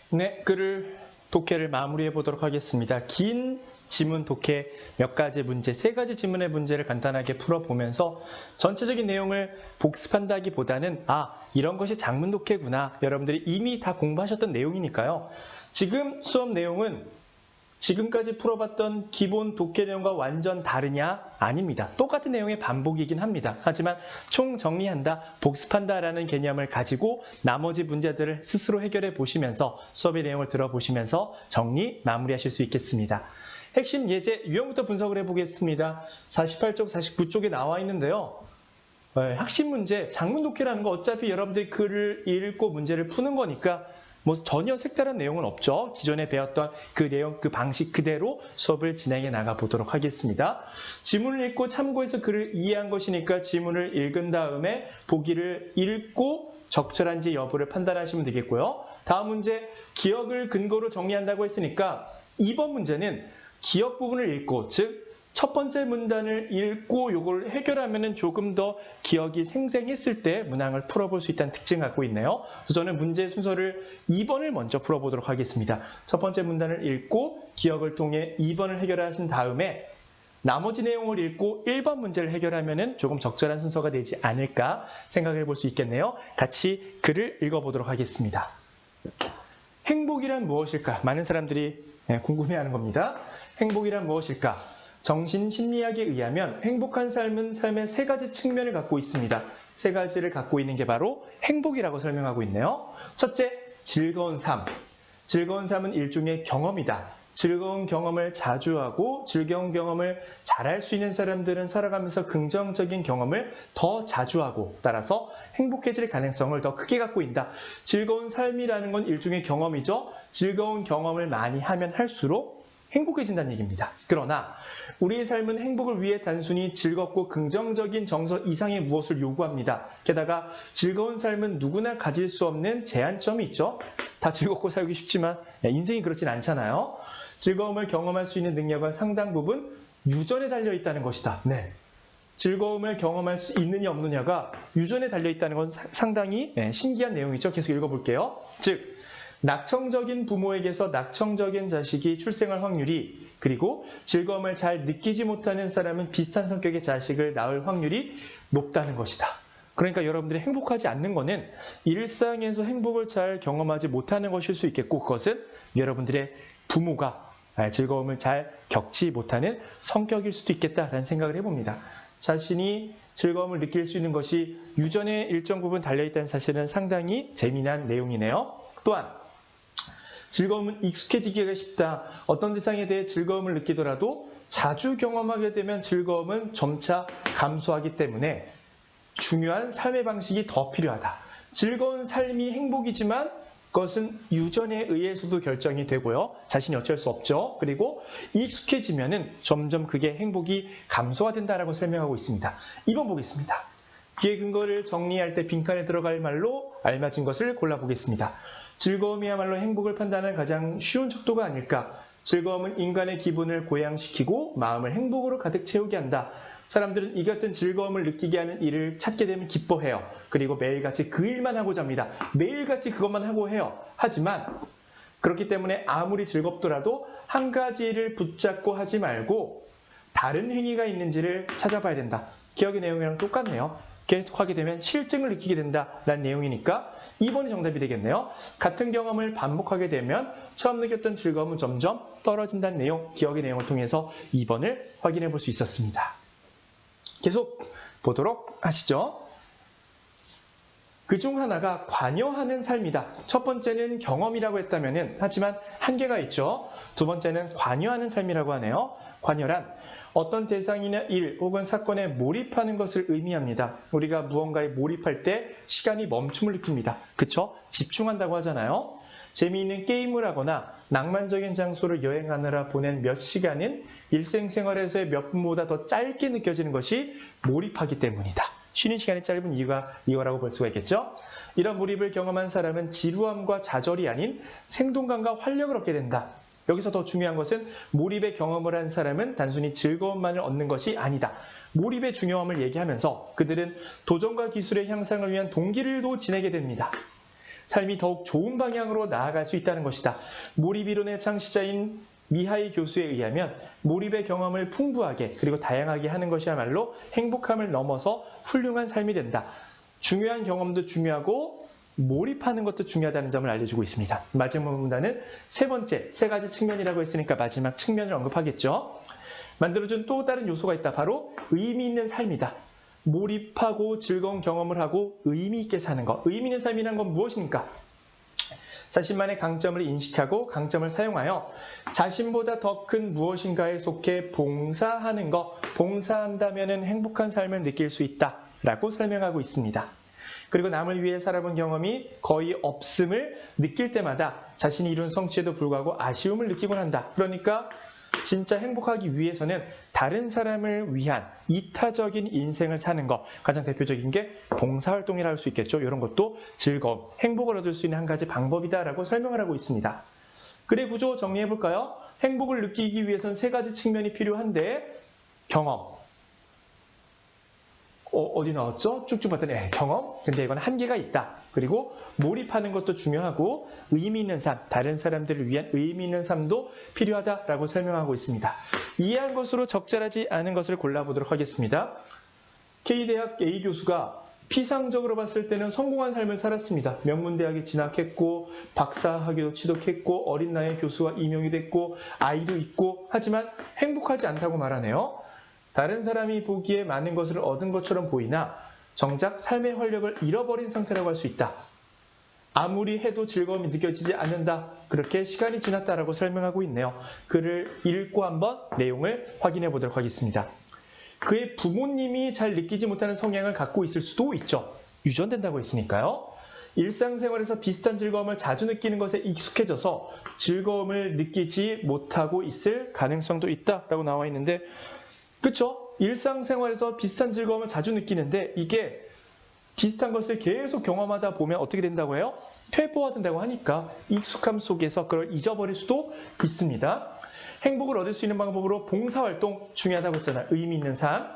네, 글을 독해를 마무리해 보도록 하겠습니다. 긴 지문 독해 몇 가지 문제, 세 가지 지문의 문제를 간단하게 풀어보면서 전체적인 내용을 복습한다기보다는 이런 것이 작문 독해구나. 여러분들이 이미 다 공부하셨던 내용이니까요. 지금 수업 내용은 지금까지 풀어봤던 기본 독해 내용과 완전 다르냐? 아닙니다. 똑같은 내용의 반복이긴 합니다. 하지만 총정리한다, 복습한다라는 개념을 가지고 나머지 문제들을 스스로 해결해 보시면서 수업의 내용을 들어보시면서 정리, 마무리하실 수 있겠습니다. 핵심 예제, 유형부터 분석을 해보겠습니다. 48쪽, 49쪽에 나와 있는데요. 핵심 문제, 작문 독해라는 거 어차피 여러분들이 글을 읽고 문제를 푸는 거니까 전혀 색다른 내용은 없죠. 기존에 배웠던 그 내용, 그 방식 그대로 수업을 진행해 나가 보도록 하겠습니다. 지문을 읽고 참고해서 글을 이해한 것이니까 지문을 읽은 다음에 보기를 읽고 적절한지 여부를 판단하시면 되겠고요. 다음 문제, 기억을 근거로 정리한다고 했으니까 2번 문제는 기억 부분을 읽고, 즉 첫 번째 문단을 읽고 이걸 해결하면 조금 더 기억이 생생했을 때 문항을 풀어볼 수 있다는 특징을 갖고 있네요. 그래서 저는 문제 순서를 2번을 먼저 풀어보도록 하겠습니다. 첫 번째 문단을 읽고 기억을 통해 2번을 해결하신 다음에 나머지 내용을 읽고 1번 문제를 해결하면 조금 적절한 순서가 되지 않을까 생각해 볼 수 있겠네요. 같이 글을 읽어보도록 하겠습니다. 행복이란 무엇일까? 많은 사람들이 궁금해하는 겁니다. 행복이란 무엇일까? 정신심리학에 의하면 행복한 삶은 삶의 세 가지 측면을 갖고 있습니다. 세 가지를 갖고 있는 게 바로 행복이라고 설명하고 있네요. 첫째, 즐거운 삶. 즐거운 삶은 일종의 경험이다. 즐거운 경험을 자주 하고 즐거운 경험을 잘할 수 있는 사람들은 살아가면서 긍정적인 경험을 더 자주 하고 따라서 행복해질 가능성을 더 크게 갖고 있다. 즐거운 삶이라는 건 일종의 경험이죠. 즐거운 경험을 많이 하면 할수록 행복해진다는 얘기입니다. 그러나 우리의 삶은 행복을 위해 단순히 즐겁고 긍정적인 정서 이상의 무엇을 요구합니다. 게다가 즐거운 삶은 누구나 가질 수 없는 제한점이 있죠. 다 즐겁고 살기 쉽지만 인생이 그렇진 않잖아요. 즐거움을 경험할 수 있는 능력은 상당 부분 유전에 달려있다는 것이다. 네. 즐거움을 경험할 수 있느냐 없느냐가 유전에 달려있다는 건 상당히 신기한 내용이죠. 계속 읽어볼게요. 즉 낙천적인 부모에게서 낙천적인 자식이 출생할 확률이, 그리고 즐거움을 잘 느끼지 못하는 사람은 비슷한 성격의 자식을 낳을 확률이 높다는 것이다. 그러니까 여러분들이 행복하지 않는 거는 일상에서 행복을 잘 경험하지 못하는 것일 수 있겠고, 그것은 여러분들의 부모가 즐거움을 잘 겪지 못하는 성격일 수도 있겠다라는 생각을 해봅니다. 자신이 즐거움을 느낄 수 있는 것이 유전에 일정 부분 달려있다는 사실은 상당히 재미난 내용이네요. 또한 즐거움은 익숙해지기가 쉽다. 어떤 대상에 대해 즐거움을 느끼더라도 자주 경험하게 되면 즐거움은 점차 감소하기 때문에 중요한 삶의 방식이 더 필요하다. 즐거운 삶이 행복이지만 그것은 유전에 의해서도 결정이 되고요. 자신이 어쩔 수 없죠. 그리고 익숙해지면은 점점 그게 행복이 감소화된다라고 설명하고 있습니다. 2번 보겠습니다. 기의 근거를 정리할 때 빈칸에 들어갈 말로 알맞은 것을 골라보겠습니다. 즐거움이야말로 행복을 판단하는 가장 쉬운 척도가 아닐까. 즐거움은 인간의 기분을 고양시키고 마음을 행복으로 가득 채우게 한다. 사람들은 이 같은 즐거움을 느끼게 하는 일을 찾게 되면 기뻐해요. 그리고 매일같이 그 일만 하고자 합니다. 매일같이 그것만 하고 해요. 하지만 그렇기 때문에 아무리 즐겁더라도 한 가지 일을 붙잡고 하지 말고 다른 행위가 있는지를 찾아봐야 된다. 기억의 내용이랑 똑같네요. 계속하게 되면 실증을 느끼게 된다라는 내용이니까 2번이 정답이 되겠네요. 같은 경험을 반복하게 되면 처음 느꼈던 즐거움은 점점 떨어진다는 내용, 기억의 내용을 통해서 2번을 확인해 볼 수 있었습니다. 계속 보도록 하시죠. 그중 하나가 관여하는 삶이다. 첫 번째는 경험이라고 했다면은, 하지만 한계가 있죠. 두 번째는 관여하는 삶이라고 하네요. 관여란 어떤 대상이나 일 혹은 사건에 몰입하는 것을 의미합니다. 우리가 무언가에 몰입할 때 시간이 멈춤을 느낍니다. 그쵸? 집중한다고 하잖아요. 재미있는 게임을 하거나 낭만적인 장소를 여행하느라 보낸 몇 시간은 일생생활에서의 몇 분보다 더 짧게 느껴지는 것이 몰입하기 때문이다. 쉬는 시간이 짧은 이유가 이거라고 볼 수가 있겠죠. 이런 몰입을 경험한 사람은 지루함과 좌절이 아닌 생동감과 활력을 얻게 된다. 여기서 더 중요한 것은 몰입의 경험을 한 사람은 단순히 즐거움만을 얻는 것이 아니다. 몰입의 중요함을 얘기하면서 그들은 도전과 기술의 향상을 위한 동기를도 지내게 됩니다. 삶이 더욱 좋은 방향으로 나아갈 수 있다는 것이다. 몰입이론의 창시자인 미하이 교수에 의하면 몰입의 경험을 풍부하게 그리고 다양하게 하는 것이야말로 행복함을 넘어서 훌륭한 삶이 된다. 중요한 경험도 중요하고 몰입하는 것도 중요하다는 점을 알려주고 있습니다. 마지막 문단은 세 번째, 세 가지 측면이라고 했으니까 마지막 측면을 언급하겠죠. 만들어준 또 다른 요소가 있다. 바로 의미 있는 삶이다. 몰입하고 즐거운 경험을 하고 의미 있게 사는 것. 의미 있는 삶이란 건 무엇입니까? 자신만의 강점을 인식하고 강점을 사용하여 자신보다 더 큰 무엇인가에 속해 봉사하는 것. 봉사한다면 행복한 삶을 느낄 수 있다라고 설명하고 있습니다. 그리고 남을 위해 살아본 경험이 거의 없음을 느낄 때마다 자신이 이룬 성취에도 불구하고 아쉬움을 느끼곤 한다. 그러니까 진짜 행복하기 위해서는 다른 사람을 위한 이타적인 인생을 사는 것, 가장 대표적인 게 봉사활동이라 할 수 있겠죠. 이런 것도 즐거움, 행복을 얻을 수 있는 한 가지 방법이다라고 설명을 하고 있습니다. 글의 구조 정리해볼까요? 행복을 느끼기 위해서는 세 가지 측면이 필요한데 경험, 어디 나왔죠? 쭉쭉 봤더니 경험? 근데 이건 한계가 있다. 그리고 몰입하는 것도 중요하고 의미 있는 삶, 다른 사람들을 위한 의미 있는 삶도 필요하다라고 설명하고 있습니다. 이해한 것으로 적절하지 않은 것을 골라보도록 하겠습니다. K대학 A 교수가 피상적으로 봤을 때는 성공한 삶을 살았습니다. 명문대학에 진학했고 박사학위도 취득했고 어린 나이에 교수와 임용이 됐고 아이도 있고 하지만 행복하지 않다고 말하네요. 다른 사람이 보기에 많은 것을 얻은 것처럼 보이나 정작 삶의 활력을 잃어버린 상태라고 할 수 있다. 아무리 해도 즐거움이 느껴지지 않는다. 그렇게 시간이 지났다라고 설명하고 있네요. 글을 읽고 한번 내용을 확인해 보도록 하겠습니다. 그의 부모님이 잘 느끼지 못하는 성향을 갖고 있을 수도 있죠. 유전된다고 했으니까요. 일상생활에서 비슷한 즐거움을 자주 느끼는 것에 익숙해져서 즐거움을 느끼지 못하고 있을 가능성도 있다라고 나와 있는데 그렇죠? 일상생활에서 비슷한 즐거움을 자주 느끼는데 이게 비슷한 것을 계속 경험하다 보면 어떻게 된다고 해요? 퇴보화된다고 하니까 익숙함 속에서 그걸 잊어버릴 수도 있습니다. 행복을 얻을 수 있는 방법으로 봉사활동 중요하다고 했잖아요. 의미 있는 삶.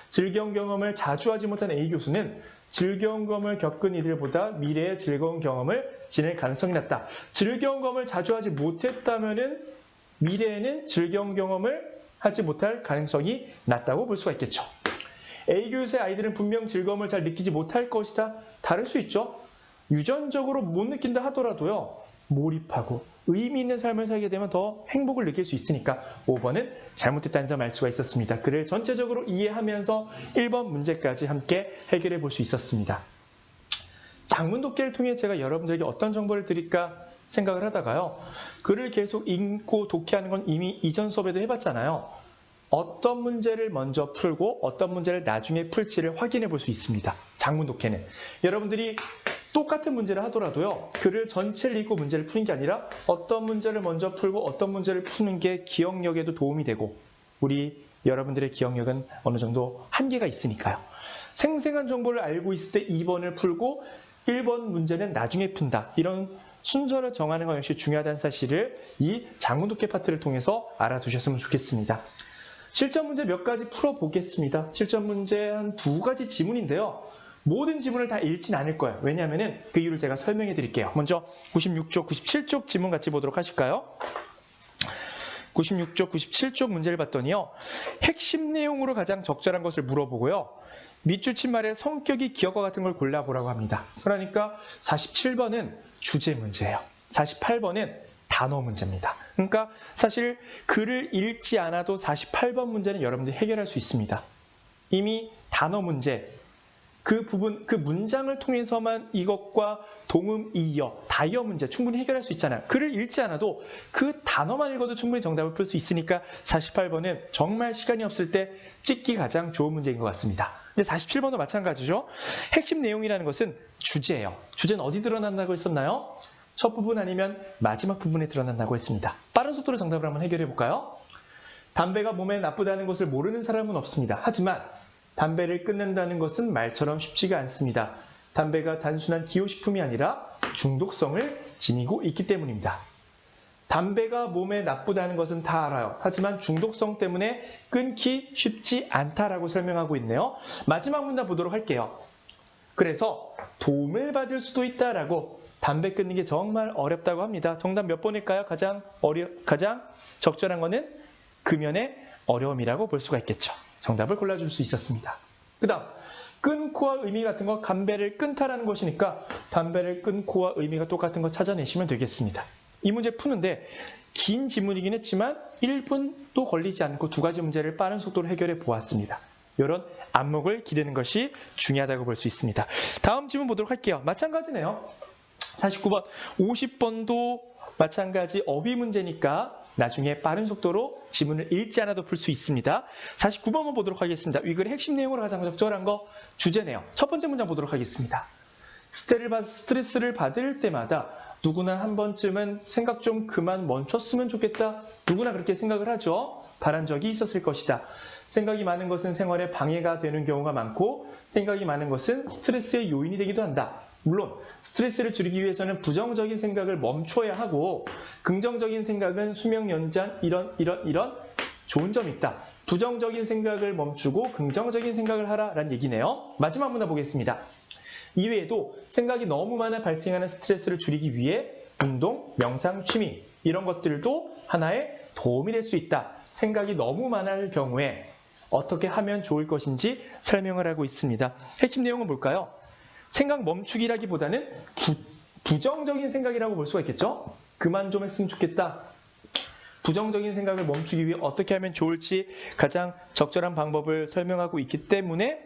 즐거운 경험을 자주 하지 못한 A 교수는 즐거운 경험을 겪은 이들보다 미래의 즐거운 경험을 지낼 가능성이 낮다. 즐거운 경험을 자주 하지 못했다면 미래에는 즐거운 경험을 하지 못할 가능성이 낮다고 볼 수가 있겠죠. A 교수의 아이들은 분명 즐거움을 잘 느끼지 못할 것이다. 다를 수 있죠. 유전적으로 못 느낀다 하더라도요. 몰입하고 의미 있는 삶을 살게 되면 더 행복을 느낄 수 있으니까 5번은 잘못됐다는 점 알 수가 있었습니다. 글을 전체적으로 이해하면서 1번 문제까지 함께 해결해 볼 수 있었습니다. 장문 독해를 통해 제가 여러분들에게 어떤 정보를 드릴까 생각을 하다가요. 글을 계속 읽고 독해하는 건 이미 이전 수업에도 해봤잖아요. 어떤 문제를 먼저 풀고 어떤 문제를 나중에 풀지를 확인해 볼 수 있습니다. 장문 독해는. 여러분들이 똑같은 문제를 하더라도요. 글을 전체를 읽고 문제를 푸는 게 아니라 어떤 문제를 먼저 풀고 어떤 문제를 푸는 게 기억력에도 도움이 되고 우리 여러분들의 기억력은 어느 정도 한계가 있으니까요. 생생한 정보를 알고 있을 때 2번을 풀고 1번 문제는 나중에 푼다. 이런 순서를 정하는 것 역시 중요하다는 사실을 이 장문 독해 파트를 통해서 알아두셨으면 좋겠습니다. 실전 문제 몇 가지 풀어보겠습니다. 실전 문제 한 2가지 지문인데요. 모든 지문을 다 읽진 않을 거예요. 왜냐하면 그 이유를 제가 설명해 드릴게요. 먼저 96쪽, 97쪽 지문 같이 보도록 하실까요? 96쪽, 97쪽 문제를 봤더니요. 핵심 내용으로 가장 적절한 것을 물어보고요. 밑줄 친 말의 성격이 기억과 같은 걸 골라보라고 합니다. 그러니까 47번은 주제 문제예요. 48번은 단어 문제입니다. 그러니까 사실 글을 읽지 않아도 48번 문제는 여러분들이 해결할 수 있습니다. 이미 단어 문제, 그 부분, 그 문장을 통해서만 이것과 동음, 이어, 다이어 문제 충분히 해결할 수 있잖아요. 글을 읽지 않아도 그 단어만 읽어도 충분히 정답을 풀 수 있으니까 48번은 정말 시간이 없을 때 찍기 가장 좋은 문제인 것 같습니다. 근데 47번도 마찬가지죠. 핵심 내용이라는 것은 주제예요. 주제는 어디 드러난다고 했었나요? 첫 부분 아니면 마지막 부분에 드러난다고 했습니다. 빠른 속도로 정답을 한번 해결해 볼까요? 담배가 몸에 나쁘다는 것을 모르는 사람은 없습니다. 하지만 담배를 끊는다는 것은 말처럼 쉽지가 않습니다. 담배가 단순한 기호식품이 아니라 중독성을 지니고 있기 때문입니다. 담배가 몸에 나쁘다는 것은 다 알아요. 하지만 중독성 때문에 끊기 쉽지 않다라고 설명하고 있네요. 마지막 문단 보도록 할게요. 그래서 도움을 받을 수도 있다라고 담배 끊는 게 정말 어렵다고 합니다. 정답 몇 번일까요? 가장 적절한 거는 금연의 어려움이라고 볼 수가 있겠죠. 정답을 골라줄 수 있었습니다. 그 다음, 끊고와 의미 같은 거 담배를 끊다라는 것이니까 담배를 끊고와 의미가 똑같은 거 찾아내시면 되겠습니다. 이 문제 푸는데 긴 지문이긴 했지만 1분도 걸리지 않고 두 가지 문제를 빠른 속도로 해결해 보았습니다. 이런 안목을 기르는 것이 중요하다고 볼 수 있습니다. 다음 지문 보도록 할게요. 마찬가지네요. 49번, 50번도 마찬가지 어휘 문제니까 나중에 빠른 속도로 지문을 읽지 않아도 풀 수 있습니다. 49번만 보도록 하겠습니다. 이 글의 핵심 내용으로 가장 적절한 거 주제네요. 첫 번째 문장 보도록 하겠습니다. 스트레스를 받을 때마다 누구나 한 번쯤은 생각 좀 그만 멈췄으면 좋겠다. 누구나 그렇게 생각을 하죠. 바란 적이 있었을 것이다. 생각이 많은 것은 생활에 방해가 되는 경우가 많고 생각이 많은 것은 스트레스의 요인이 되기도 한다. 물론 스트레스를 줄이기 위해서는 부정적인 생각을 멈춰야 하고 긍정적인 생각은 수명 연장 이런 좋은 점이 있다. 부정적인 생각을 멈추고 긍정적인 생각을 하라라는 얘기네요. 마지막 문화 보겠습니다. 이외에도 생각이 너무 많아 발생하는 스트레스를 줄이기 위해 운동, 명상, 취미 이런 것들도 하나의 도움이 될 수 있다. 생각이 너무 많을 경우에 어떻게 하면 좋을 것인지 설명을 하고 있습니다. 핵심 내용은 뭘까요? 생각 멈추기라기보다는 부정적인 생각이라고 볼 수가 있겠죠? 그만 좀 했으면 좋겠다. 부정적인 생각을 멈추기 위해 어떻게 하면 좋을지 가장 적절한 방법을 설명하고 있기 때문에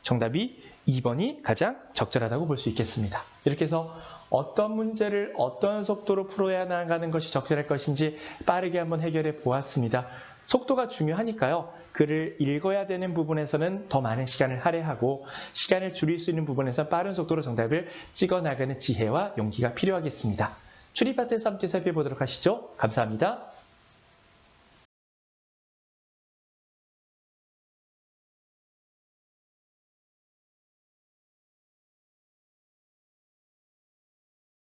정답이 2번이 가장 적절하다고 볼 수 있겠습니다. 이렇게 해서 어떤 문제를 어떤 속도로 풀어야 나가는 것이 적절할 것인지 빠르게 한번 해결해 보았습니다. 속도가 중요하니까요. 글을 읽어야 되는 부분에서는 더 많은 시간을 할애하고 시간을 줄일 수 있는 부분에서 빠른 속도로 정답을 찍어 나가는 지혜와 용기가 필요하겠습니다. 추리 파트에서 함께 살펴보도록 하시죠. 감사합니다.